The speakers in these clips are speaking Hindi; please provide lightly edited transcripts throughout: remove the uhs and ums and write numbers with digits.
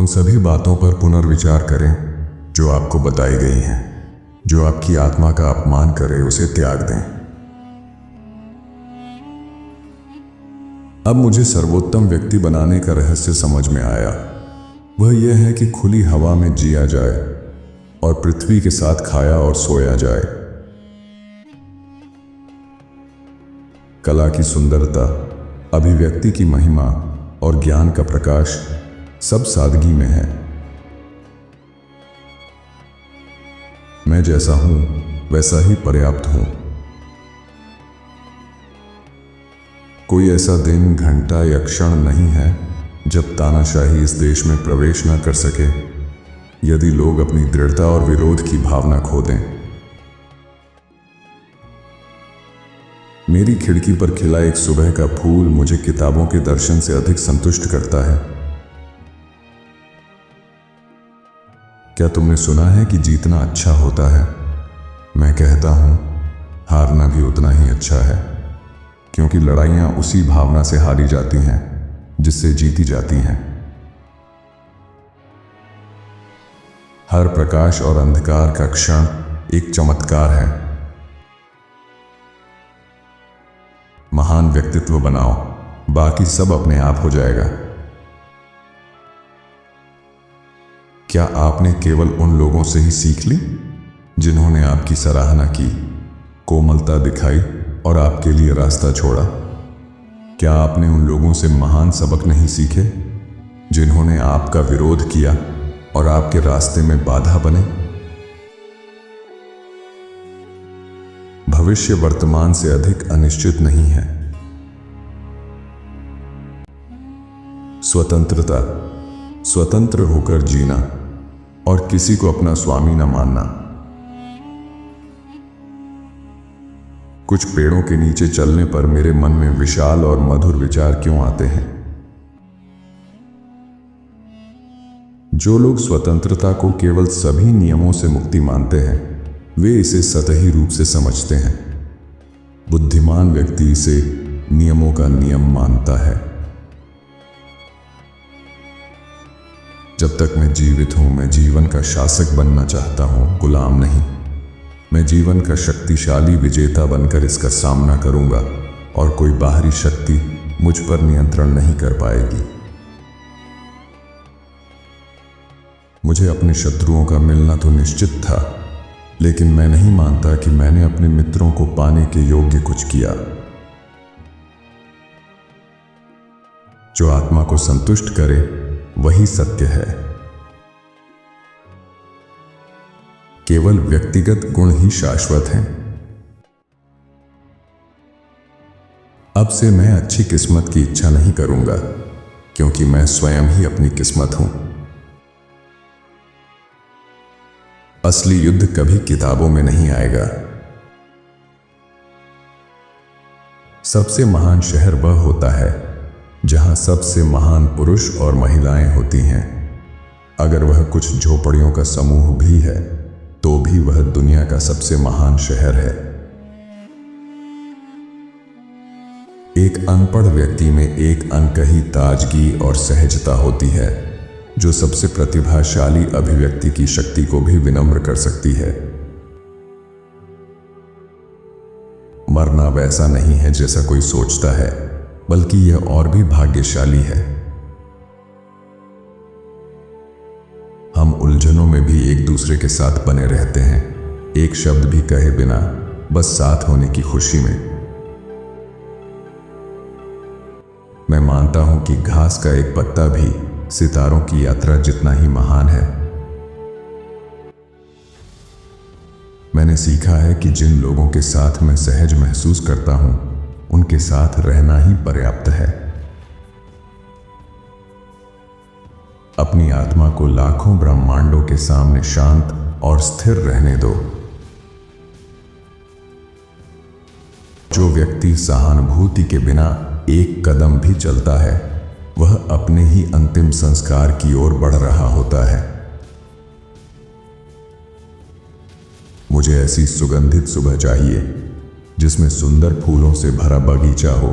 सभी बातों पर पुनर्विचार करें जो आपको बताई गई हैं। जो आपकी आत्मा का अपमान करे उसे त्याग दें। अब मुझे सर्वोत्तम व्यक्ति बनाने का रहस्य समझ में आया। वह यह है कि खुली हवा में जिया जाए और पृथ्वी के साथ खाया और सोया जाए। कला की सुंदरता, अभिव्यक्ति की महिमा और ज्ञान का प्रकाश सब सादगी में है। मैं जैसा हूं वैसा ही पर्याप्त हूं। कोई ऐसा दिन, घंटा या क्षण नहीं है जब तानाशाही इस देश में प्रवेश न कर सके, यदि लोग अपनी दृढ़ता और विरोध की भावना खो दें। मेरी खिड़की पर खिला एक सुबह का फूल मुझे किताबों के दर्शन से अधिक संतुष्ट करता है। क्या तुमने सुना है कि जीतना अच्छा होता है? मैं कहता हूं हारना भी उतना ही अच्छा है, क्योंकि लड़ाइयां उसी भावना से हारी जाती हैं जिससे जीती जाती हैं। हर प्रकाश और अंधकार का क्षण एक चमत्कार है। महान व्यक्तित्व बनाओ, बाकी सब अपने आप हो जाएगा। क्या आपने केवल उन लोगों से ही सीख ली जिन्होंने आपकी सराहना की, कोमलता दिखाई और आपके लिए रास्ता छोड़ा? क्या आपने उन लोगों से महान सबक नहीं सीखे जिन्होंने आपका विरोध किया और आपके रास्ते में बाधा बने? भविष्य वर्तमान से अधिक अनिश्चित नहीं है। स्वतंत्रता, स्वतंत्र होकर जीना और किसी को अपना स्वामी न मानना। कुछ पेड़ों के नीचे चलने पर मेरे मन में विशाल और मधुर विचार क्यों आते हैं? जो लोग स्वतंत्रता को केवल सभी नियमों से मुक्ति मानते हैं, वे इसे सतही रूप से समझते हैं। बुद्धिमान व्यक्ति इसे नियमों का नियम मानता है। जब तक मैं जीवित हूं, मैं जीवन का शासक बनना चाहता हूं, गुलाम नहीं। मैं जीवन का शक्तिशाली विजेता बनकर इसका सामना करूंगा और कोई बाहरी शक्ति मुझ पर नियंत्रण नहीं कर पाएगी। मुझे अपने शत्रुओं का मिलना तो निश्चित था, लेकिन मैं नहीं मानता कि मैंने अपने मित्रों को पाने के योग्य कुछ किया। जो आत्मा को संतुष्ट करे वही सत्य है। केवल व्यक्तिगत गुण ही शाश्वत हैं। अब से मैं अच्छी किस्मत की इच्छा नहीं करूंगा, क्योंकि मैं स्वयं ही अपनी किस्मत हूं। असली युद्ध कभी किताबों में नहीं आएगा। सबसे महान शहर वह होता है जहां सबसे महान पुरुष और महिलाएं होती हैं। अगर वह कुछ झोपड़ियों का समूह भी है, तो भी वह दुनिया का सबसे महान शहर है। एक अनपढ़ व्यक्ति में एक अनकही ताजगी और सहजता होती है, जो सबसे प्रतिभाशाली अभिव्यक्ति की शक्ति को भी विनम्र कर सकती है। मरना वैसा नहीं है जैसा कोई सोचता है, बल्कि यह और भी भाग्यशाली है। हम उलझनों में भी एक दूसरे के साथ बने रहते हैं, एक शब्द भी कहे बिना, बस साथ होने की खुशी में। मैं मानता हूं कि घास का एक पत्ता भी सितारों की यात्रा जितना ही महान है। मैंने सीखा है कि जिन लोगों के साथ मैं सहज महसूस करता हूं, उनके साथ रहना ही पर्याप्त है। अपनी आत्मा को लाखों ब्रह्मांडों के सामने शांत और स्थिर रहने दो। जो व्यक्ति सहानुभूति के बिना एक कदम भी चलता है, वह अपने ही अंतिम संस्कार की ओर बढ़ रहा होता है। मुझे ऐसी सुगंधित सुबह चाहिए जिसमें सुंदर फूलों से भरा बगीचा हो,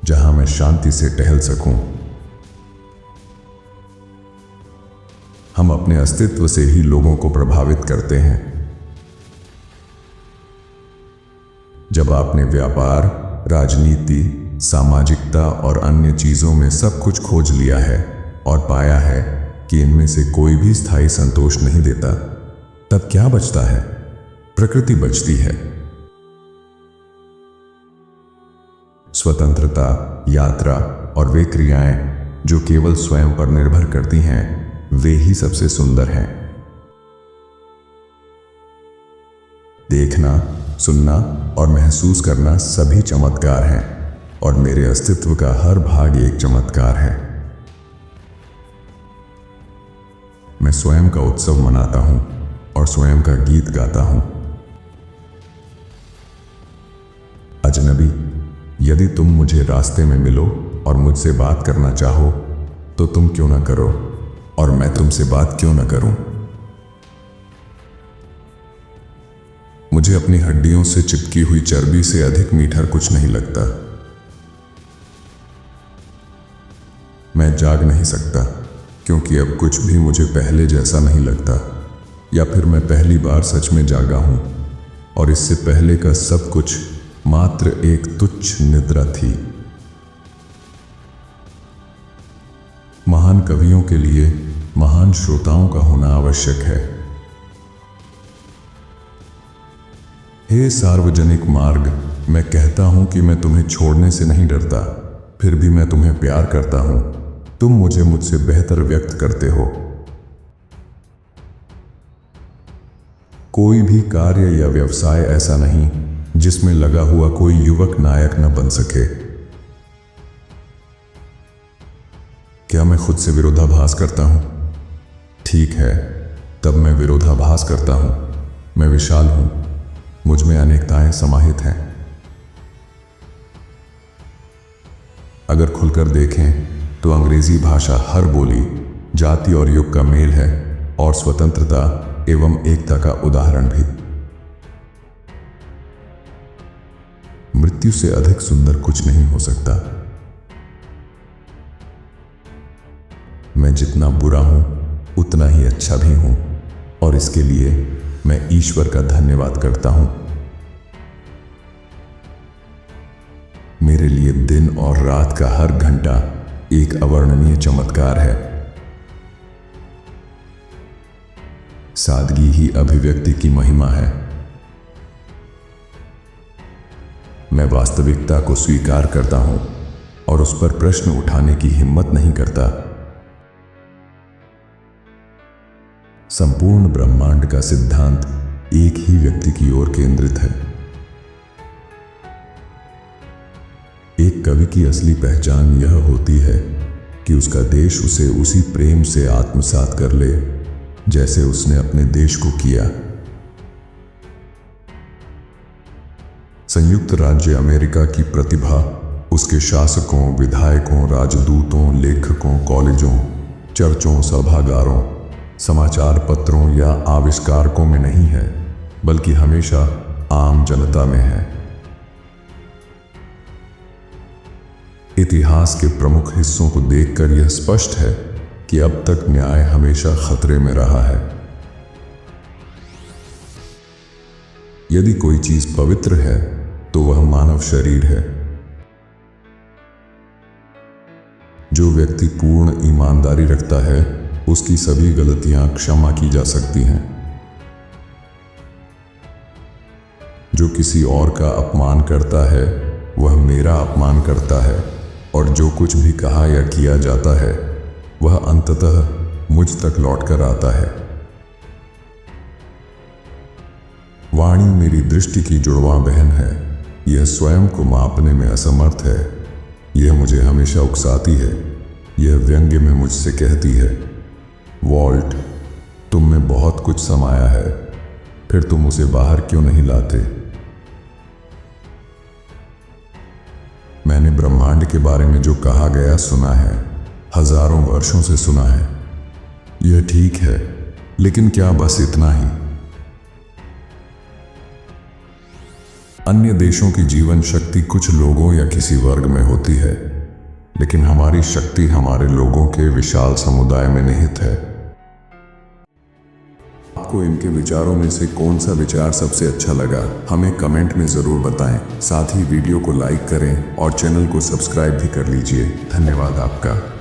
जहां मैं शांति से टहल सकूं। हम अपने अस्तित्व से ही लोगों को प्रभावित करते हैं। जब आपने व्यापार, राजनीति, सामाजिकता और अन्य चीजों में सब कुछ खोज लिया है और पाया है कि इनमें से कोई भी स्थायी संतोष नहीं देता, तब क्या बचता है? प्रकृति बचती है। स्वतंत्रता, यात्रा और वे क्रियाएं जो केवल स्वयं पर निर्भर करती हैं, वे ही सबसे सुंदर हैं। देखना, सुनना और महसूस करना सभी चमत्कार हैं और मेरे अस्तित्व का हर भाग एक चमत्कार है। मैं स्वयं का उत्सव मनाता हूं और स्वयं का गीत गाता हूं। अजनबी, यदि तुम मुझे रास्ते में मिलो और मुझसे बात करना चाहो तो तुम क्यों ना करो और मैं तुमसे बात क्यों ना करूं। मुझे अपनी हड्डियों से चिपकी हुई चर्बी से अधिक मीठा कुछ नहीं लगता। मैं जाग नहीं सकता क्योंकि अब कुछ भी मुझे पहले जैसा नहीं लगता, या फिर मैं पहली बार सच में जागा हूं और इससे पहले का सब कुछ मात्र एक तुच्छ निद्रा थी। महान कवियों के लिए महान श्रोताओं का होना आवश्यक है। हे सार्वजनिक मार्ग, मैं कहता हूं कि मैं तुम्हें छोड़ने से नहीं डरता, फिर भी मैं तुम्हें प्यार करता हूं। तुम मुझसे बेहतर व्यक्त करते हो। कोई भी कार्य या व्यवसाय ऐसा नहीं जिसमें लगा हुआ कोई युवक नायक न बन सके। क्या मैं खुद से विरोधाभास करता हूं? ठीक है, तब मैं विरोधाभास करता हूं। मैं विशाल हूं, मुझ में अनेकताएं समाहित हैं। अगर खुलकर देखें तो अंग्रेजी भाषा हर बोली, जाति और युग का मेल है और स्वतंत्रता एवं एकता का उदाहरण भी। मृत्यु से अधिक सुंदर कुछ नहीं हो सकता। मैं जितना बुरा हूं उतना ही अच्छा भी हूं और इसके लिए मैं ईश्वर का धन्यवाद करता हूं। मेरे लिए दिन और रात का हर घंटा एक अवर्णनीय चमत्कार है। सादगी ही अभिव्यक्ति की महिमा है। मैं वास्तविकता को स्वीकार करता हूं और उस पर प्रश्न उठाने की हिम्मत नहीं करता। संपूर्ण ब्रह्मांड का सिद्धांत एक ही व्यक्ति की ओर केंद्रित है। एक कवि की असली पहचान यह होती है कि उसका देश उसे उसी प्रेम से आत्मसात कर ले जैसे उसने अपने देश को किया। संयुक्त राज्य अमेरिका की प्रतिभा उसके शासकों, विधायकों, राजदूतों, लेखकों, कॉलेजों, चर्चों, सभागारों, समाचार पत्रों या आविष्कारकों में नहीं है, बल्कि हमेशा आम जनता में है। इतिहास के प्रमुख हिस्सों को देखकर यह स्पष्ट है कि अब तक न्याय हमेशा खतरे में रहा है। यदि कोई चीज पवित्र है तो वह मानव शरीर है। जो व्यक्ति पूर्ण ईमानदारी रखता है उसकी सभी गलतियां क्षमा की जा सकती हैं। जो किसी और का अपमान करता है वह मेरा अपमान करता है और जो कुछ भी कहा या किया जाता है वह अंततः मुझ तक लौटकर आता है। वाणी मेरी दृष्टि की जुड़वां बहन है। यह स्वयं को मापने में असमर्थ है। यह मुझे हमेशा उकसाती है। यह व्यंग्य में मुझसे कहती है, वॉल्ट, तुम में बहुत कुछ समाया है, फिर तुम उसे बाहर क्यों नहीं लाते? मैंने ब्रह्मांड के बारे में जो कहा गया सुना है, हजारों वर्षों से सुना है। यह ठीक है, लेकिन क्या बस इतना ही? अन्य देशों की जीवन शक्ति कुछ लोगों या किसी वर्ग में होती है, लेकिन हमारी शक्ति हमारे लोगों के विशाल समुदाय में निहित है। आपको इनके विचारों में से कौन सा विचार सबसे अच्छा लगा, हमें कमेंट में ज़रूर बताएं। साथ ही वीडियो को लाइक करें और चैनल को सब्सक्राइब भी कर लीजिए। धन्यवाद आपका।